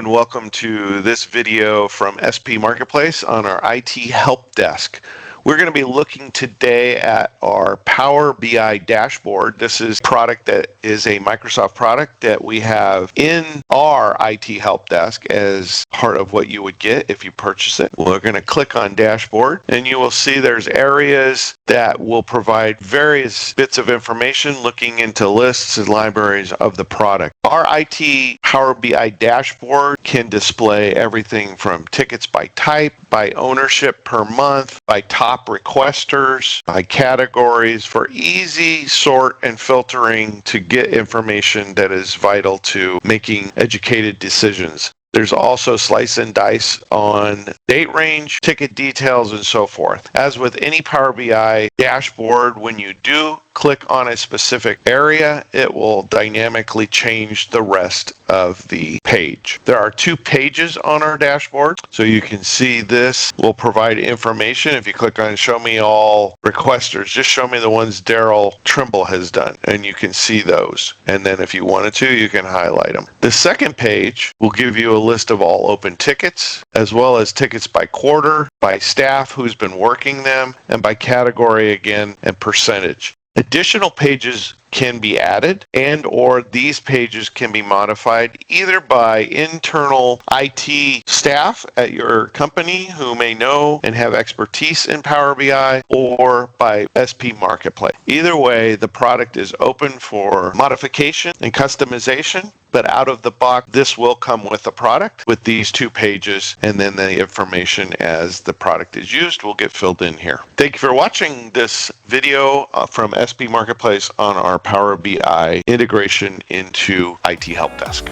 and welcome to this video from SP Marketplace on our IT Help Desk. We're going to be looking today at our Power BI dashboard. This is a product that is a Microsoft product that we have in our IT Help Desk as part of what you would get if you purchase it. We're going to click on dashboard and you will see there's areas that will provide various bits of information looking into lists and libraries of the product. Our IT Power BI dashboard can display everything from tickets by type, by ownership per month, by top requesters, by categories for easy sort and filtering to get information that is vital to making educated decisions. There's also slice and dice on date range, ticket details, and so forth. As with any Power BI dashboard, when you do click on a specific area, it will dynamically change the rest of the page. There are 2 pages on our dashboard, so you can see this will provide information. If you click on Show Me All Requesters, just show me the ones Daryl Trimble has done, and you can see those. And then if you wanted to, you can highlight them. The second page will give you a list of all open tickets, as well as tickets by quarter, by staff who's been working them, and by category again, and percentage. Additional pages can be added and/or these pages can be modified either by internal IT staff at your company who may know and have expertise in Power BI or by SP Marketplace. Either way, the product is open for modification and customization, but out of the box, this will come with the product with these 2 pages, and then the information as the product is used will get filled in here. Thank you for watching this video from SP Marketplace on our Power BI integration into IT Help Desk.